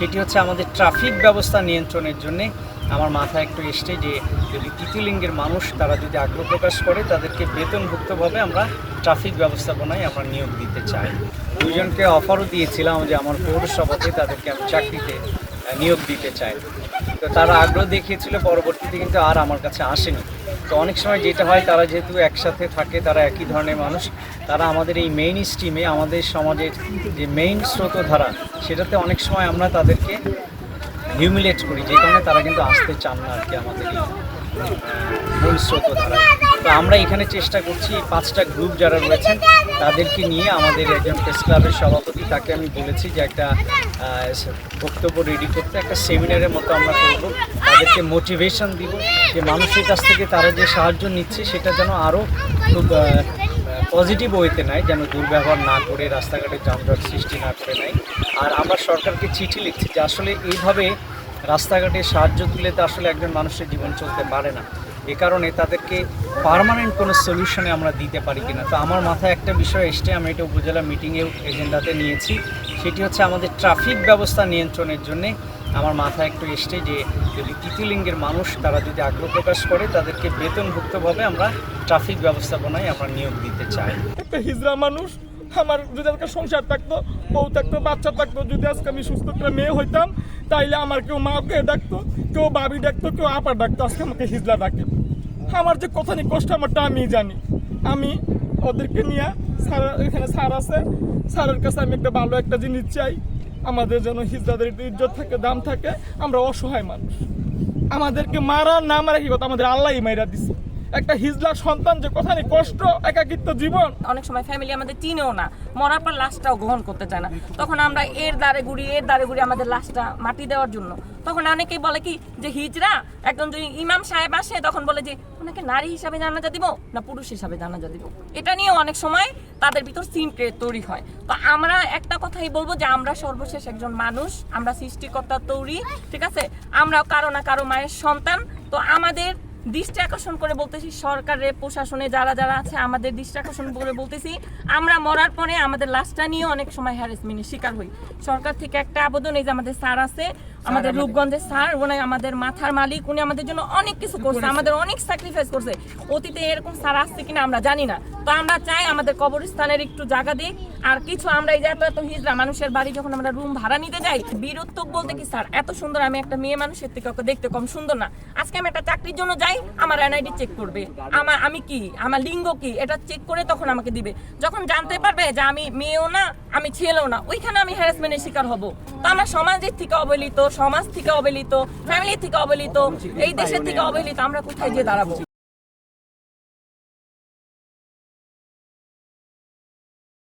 সেটি হচ্ছে আমাদের ট্রাফিক ব্যবস্থা নিয়ন্ত্রণের জন্য আমার মাথায় একটু এসছে যে যদি তৃতীয় লিঙ্গের মানুষ তারা যদি আগ্রহ প্রকাশ করে তাদেরকে বেতনভুক্তভাবে আমরা ট্রাফিক ব্যবস্থাপনায় আমরা নিয়োগ দিতে চাই। দুজনকে অফারও দিয়েছিলাম যে আমার পৌরসভাতে তাদেরকে আমি চাকরিতে নিয়োগ দিতে চাই, তো তারা আগ্রহ দেখিয়েছিল, পরবর্তীতে কিন্তু আর আমার কাছে আসেনি। তো অনেক সময় যেটা হয়, তারা যেহেতু একসাথে থাকে, তারা একই ধরনের মানুষ, তারা আমাদের এই মেইন স্ট্রিমে আমাদের সমাজের যে মেইন স্রোতধারা সেটাতে অনেক সময় আমরা তাদেরকে হিউমিলেট করি, যে কারণে তারা কিন্তু আসতে চান না আর কি আমাদের এই মূল স্রোতধারা। তো আমরা এখানে চেষ্টা করছি 5টা গ্রুপ যারা রয়েছেন তাদেরকে নিয়ে, আমাদের একজন প্রেস ক্লাবের সভাপতি তাকে আমি বলেছি যে একটা বক্তব্য রেডি করতে, একটা সেমিনারের মতো আমরা করব, তাদেরকে মোটিভেশন দিব যে মানুষের কাছ থেকে তারা যে সাহায্য নিচ্ছে সেটা যেন আরও খুব পজিটিভ ওয়েতে নেয়, যেন দুর্ব্যবহার না করে, রাস্তাঘাটে যানজট সৃষ্টি না করে নেয়। আর আমরা সরকারকে চিঠি লিখছি যে আসলে এইভাবে রাস্তাঘাটে সাহায্য তুলে তো আসলে একজন মানুষের জীবন চলতে পারে না, এ কারণে তাদেরকে পার্মানেন্ট কোনো সলিউশনে আমরা দিতে পারি কিনা। তো আমার মাথায় একটা বিষয় এসছে, আমি এটা উপজেলা মিটিংয়েও এজেন্ডাতে নিয়েছি, সেটি হচ্ছে আমাদের ট্রাফিক ব্যবস্থা নিয়ন্ত্রণের জন্যে আমার মাথায় একটু এসছে যে যদি তৃতীয় লিঙ্গের মানুষ তারা যদি আগ্রহ প্রকাশ করে তাদেরকে বেতনভুক্তভাবে আমরা ট্রাফিক ব্যবস্থাপনায় আমরা নিয়োগ দিতে চাই। একটা হিজড়া মানুষ, আমার যদি আজকে সংসার থাকতো, বউ থাকতো, বাচ্চা থাকতো, যদি আজকে আমি সুস্থ করে মেয়ে হইতাম, তাইলে আমার কেউ মাকে ডাকতো, কেউ বাবি ডাকতো, কেউ আপা ডাকতো, আজকে আমাকে হিজড়া ডাকে। আমার যে কত কষ্ট আমারটা আমি জানি। আমি ওদেরকে নিয়ে এখানে স্যার আছে, স্যারের কাছে আমি একটা ভালো একটা জিনিস চাই, আমাদের যেন হিজড়াদের একটু ইজ্জত থাকে, দাম থাকে। আমরা অসহায় মানুষ, আমাদেরকে মারা না মারা কি কথা, আমাদের আল্লাহই মাইরা দিছে। একটা হিজলার সন্তান যে কোথায় কষ্ট, একাকিত্ব জীবন। অনেক সময় ফ্যামিলি আমাদের চিনেও না, মরার পর লাশটাও গ্রহণ করতে চায় না, তখন আমরা এর দ্বারে ঘুরি আমাদের লাশটা মাটি দেওয়ার জন্য। তখন অনেকেই বলে কি যে হিজড়া একজন যদি ইমাম সাহেব আসে তখন বলে যে ওনাকে নারী হিসাবে জানাজা দিব না পুরুষ হিসাবে জানাজা দিব। এটা নিয়েও অনেক সময় তাদের ভিতর সিন তৈরি হয়। তো আমরা একটা কথাই বলবো যে আমরা সর্বশেষ একজন মানুষ, আমরা সৃষ্টিকর্তা তৈরি, ঠিক আছে? আমরাও কারো না কারো মায়ের সন্তান। তো আমাদের দৃষ্টি আকর্ষণ করে বলতেছি, সরকারের প্রশাসনে যারা যারা আছে আমাদের দৃষ্টি আকর্ষণ করে বলতেছি, আমরা মরার পরে আমাদের লাশটা নিয়ে অনেক সময় হ্যারাসমেন্টের শিকার হই। সরকার থেকে একটা আবেদন, এই যে আমাদের স্যার আছে, আমাদের রূপগঞ্জের স্যার, উনি আমাদের মাথার মালিক, উনি আমাদের জন্য অনেক কিছু করছে, আমাদের অনেক স্যাক্রিফাইস করছে। অতীতে এরকম স্যার আসছে কিনা আমরা জানি না। তো আমরা চাই আমাদের কবরস্থানের একটু জায়গা দিক। আর কিছু আমরা এই যে এত হিজড়া মানুষের বাড়ি যখন আমরা রুম ভাড়া নিতে যাই, বীরত্ব বলতে কি স্যার এত সুন্দর, আমি একটা মেয়ে মানুষের থেকে ওকে দেখতে কম সুন্দর না। আজকে আমি একটা চাকরির জন্য যাই, আমার এনআইডি চেক করবে, আমি কি, আমার লিঙ্গ কি, এটা চেক করে তখন আমাকে দিবে। যখন জানতে পারবে যে আমি মেয়েও না আমি ছেলেও না, ওইখানে আমি হ্যারাসমেন্টের শিকার হব। তো আমরা সমাজের থেকে অবহেলিত, সমাজ থেকে অবহেলিত, ফ্যামিলি থেকে অবহেলিত, এই দেশের থেকে অবহেলিত, আমরা কোথায় গিয়ে দাঁড়াবো?